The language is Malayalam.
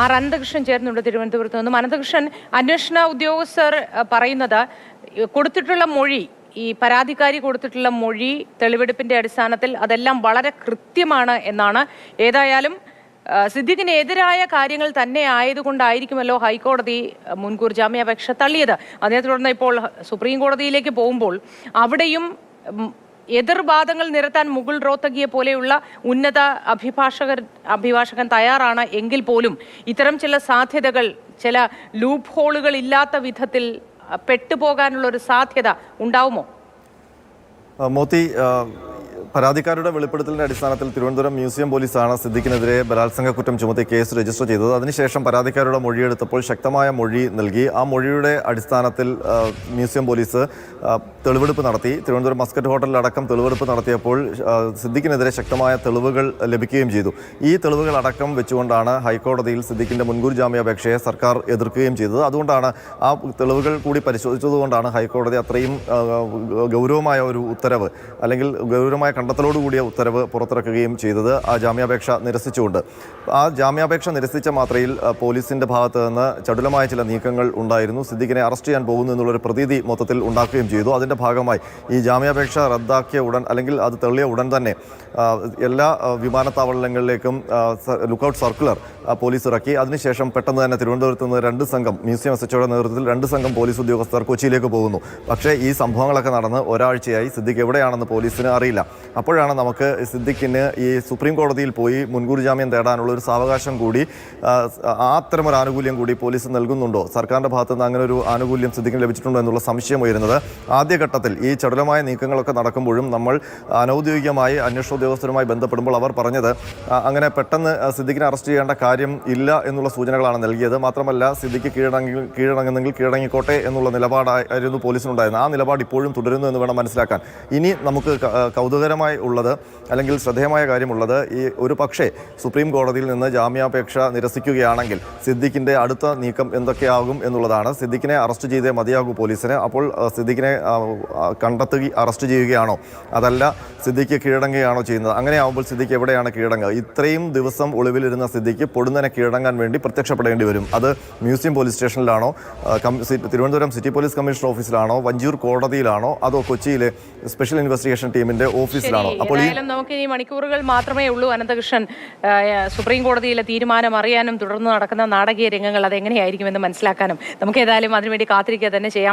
ആർ അനന്തകൃഷ്ണൻ ചേർന്നുണ്ട് തിരുവനന്തപുരത്ത് നിന്നും. അനന്തകൃഷ്ണൻ, അന്വേഷണ ഉദ്യോഗസ്ഥർ പറയുന്നത് കൊടുത്തിട്ടുള്ള മൊഴി, ഈ പരാതിക്കാരി കൊടുത്തിട്ടുള്ള മൊഴി തെളിവെടുപ്പിന്റെ അടിസ്ഥാനത്തിൽ അതെല്ലാം വളരെ കൃത്യമാണ് എന്നാണ്. ഏതായാലും സിദ്ദിഖിനെതിരായ കാര്യങ്ങൾ തന്നെ ആയതുകൊണ്ടായിരിക്കുമല്ലോ ഹൈക്കോടതി മുൻകൂർ ജാമ്യാപേക്ഷ തള്ളിയത്. അതിനെ തുടർന്ന് ഇപ്പോൾ സുപ്രീം കോടതിയിലേക്ക് പോകുമ്പോൾ അവിടെയും എതിർവാദങ്ങൾ നിരത്താൻ മുകുൾ റോത്തഗിയെ പോലെയുള്ള ഉന്നത അഭിഭാഷകൻ തയ്യാറാണ് എങ്കിൽ പോലും ഇത്തരം ചില സാധ്യതകൾ, ചില ലൂപ്പ് ഹോളുകൾ ഇല്ലാത്ത വിധത്തിൽ പെട്ടുപോകാനുള്ള ഒരു സാധ്യത ഉണ്ടാവുമോ? മോത്തി, പരാതിക്കാരുടെ വെളിപ്പെടുത്തലിന്റെ അടിസ്ഥാനത്തിൽ തിരുവനന്തപുരം മ്യൂസിയം പോലീസാണ് സിദ്ദിഖിനെതിരെ ബലാത്സംഗ കുറ്റം ചുമത്തി കേസ് രജിസ്റ്റർ ചെയ്തത്. അതിനുശേഷം പരാതിക്കാരുടെ മൊഴിയെടുത്തപ്പോൾ ശക്തമായ മൊഴി നൽകി. ആ മൊഴിയുടെ അടിസ്ഥാനത്തിൽ മ്യൂസിയം പോലീസ് തെളിവെടുപ്പ് നടത്തി. തിരുവനന്തപുരം മസ്കറ്റ് ഹോട്ടലിലടക്കം തെളിവെടുപ്പ് നടത്തിയപ്പോൾ സിദ്ദിഖിനെതിരെ ശക്തമായ തെളിവുകൾ ലഭിക്കുകയും ചെയ്തു. ഈ തെളിവുകൾ അടക്കം വെച്ചുകൊണ്ടാണ് ഹൈക്കോടതിയിൽ സിദ്ദിഖിന്റെ മുൻകൂർ ജാമ്യാപേക്ഷയെ സർക്കാർ എതിർക്കുകയും ചെയ്തത്. അതുകൊണ്ടാണ് ആ തെളിവുകൾ കൂടി പരിശോധിച്ചതുകൊണ്ടാണ് ഹൈക്കോടതി അത്രയും ഗൗരവമായ ഒരു ഉത്തരവ്, അല്ലെങ്കിൽ ഗൗരവമായ കണ്ടെത്തലോടുകൂടിയ ഉത്തരവ് പുറത്തിറക്കുകയും ചെയ്തത് ആ ജാമ്യാപേക്ഷ നിരസിച്ചുകൊണ്ട്. ആ ജാമ്യാപേക്ഷ നിരസിച്ച മാത്രയിൽ പോലീസിന്റെ ഭാഗത്ത് നിന്ന് ചടുലമായ ചില നീക്കങ്ങൾ ഉണ്ടായിരുന്നു. സിദ്ദിഖിനെ അറസ്റ്റ് ചെയ്യാൻ പോകുന്നു എന്നുള്ളൊരു പ്രതീതി മൊത്തത്തിൽ ഉണ്ടാക്കുകയും ചെയ്തു. അതിന്റെ ഭാഗമായി ഈ ജാമ്യാപേക്ഷ റദ്ദാക്കിയ ഉടൻ, അല്ലെങ്കിൽ അത് തള്ളിയ ഉടൻ തന്നെ എല്ലാ വിമാനത്താവളങ്ങളിലേക്കും ലുക്കൌട്ട് സർക്കുലർ പോലീസ് ഇറക്കി. അതിനുശേഷം പെട്ടെന്ന് തന്നെ തിരുവനന്തപുരത്ത് നിന്ന് 2 സംഘം, മ്യൂസിയം എസ്എച്ച്ഒയുടെ നേതൃത്വത്തിൽ 2 സംഘം പോലീസ് ഉദ്യോഗസ്ഥർ കൊച്ചിയിലേക്ക് പോകുന്നു. പക്ഷേ ഈ സംഭവങ്ങളൊക്കെ നടന്ന് ഒരാഴ്ചയായി. സിദ്ദിഖ് എവിടെയാണെന്ന് പോലീസിന് അറിയില്ല. അപ്പോഴാണ് നമുക്ക് സിദ്ദിഖിന് ഈ സുപ്രീം കോടതിയിൽ പോയി മുൻകൂർ ജാമ്യം തേടാനുള്ള ഒരു സാവകാശം കൂടി, അത്തരമൊരു ആനുകൂല്യം കൂടി പോലീസ് നൽകുന്നുണ്ടോ, സർക്കാരിൻ്റെ ഭാഗത്തു നിന്ന് അങ്ങനെ ഒരു ആനുകൂല്യം സിദ്ദിഖിന് ലഭിച്ചിട്ടുണ്ടോ എന്നുള്ള സംശയം ഉയരുന്നത്. ആദ്യഘട്ടത്തിൽ ഈ ചടുലമായ നീക്കങ്ങളൊക്കെ നടക്കുമ്പോഴും നമ്മൾ അനൗദ്യോഗികമായി അന്വേഷണ ഉദ്യോഗസ്ഥരുമായി ബന്ധപ്പെടുമ്പോൾ അവർ പറഞ്ഞത് അങ്ങനെ പെട്ടെന്ന് സിദ്ദിഖിനെ അറസ്റ്റ് ചെയ്യേണ്ട കാര്യം ഇല്ല എന്നുള്ള സൂചനകളാണ് നൽകിയത്. മാത്രമല്ല, സിദ്ദിഖ് കീഴടങ്ങുന്നെങ്കിൽ കീഴടങ്ങിക്കോട്ടെ എന്നുള്ള നിലപാടായിരുന്നു പോലീസിനുണ്ടായിരുന്നത്. ആ നിലപാട് ഇപ്പോഴും തുടരുന്നു എന്ന് വേണം മനസ്സിലാക്കാൻ. ഇനി നമുക്ക് കൗതുകരമായി ഉള്ളത്, അല്ലെങ്കിൽ ശ്രദ്ധേയമായ കാര്യമുള്ളത്, ഈ ഒരു പക്ഷേ സുപ്രീം കോടതിയിൽ നിന്ന് ജാമ്യാപേക്ഷ നിരസിക്കുകയാണെങ്കിൽ സിദ്ദിഖിന്റെ അടുത്ത നീക്കം എന്തൊക്കെയാകും എന്നുള്ളതാണ്. സിദ്ദിഖിനെ അറസ്റ്റ് ചെയ്തേ മതിയാകൂ പോലീസിന്. അപ്പോൾ സിദ്ദിഖിനെ കണ്ടെത്തുക, അറസ്റ്റ് ചെയ്യുകയാണോ, അതല്ല സിദ്ദിഖ് കീഴടങ്ങുകയാണോ ചെയ്യുന്നത്? അങ്ങനെ ആകുമ്പോൾ സിദ്ദിഖ് എവിടെയാണ് കീഴടങ്ങുക? ഇത്രയും ദിവസം ഒളിവിലിരുന്ന സിദ്ദിഖ് പൊടുന്നനെ കീഴടങ്ങാൻ വേണ്ടി പ്രത്യക്ഷപ്പെടേണ്ടി വരും. അത് മ്യൂസിയം പോലീസ് സ്റ്റേഷനിലാണോ, തിരുവനന്തപുരം സിറ്റി പോലീസ് കമ്മീഷണർ ഓഫീസിലാണോ, വഞ്ചൂർ കോടതിയിലാണോ, അതോ കൊച്ചിയിലെ സ്പെഷ്യൽ ഇൻവെസ്റ്റിഗേഷൻ ടീമിന്റെ ഓഫീസിലാണോ? അപ്പോൾ നമുക്ക് ഇനി മണിക്കൂറുകൾ മാത്രമേ ഉള്ളൂ അനന്തകൃഷ്ണൻ. സുപ്രീം കോടതിയിലെ തീരുമാനം അറിയാനും തുടർന്ന് നടക്കുന്ന നാടകീയ രംഗങ്ങൾ അതെങ്ങനെയായിരിക്കുമെന്ന് മനസ്സിലാക്കാനും നമുക്ക് ഏതായാലും അതിനുവേണ്ടി കാത്തിരിക്കുക തന്നെ ചെയ്യാം.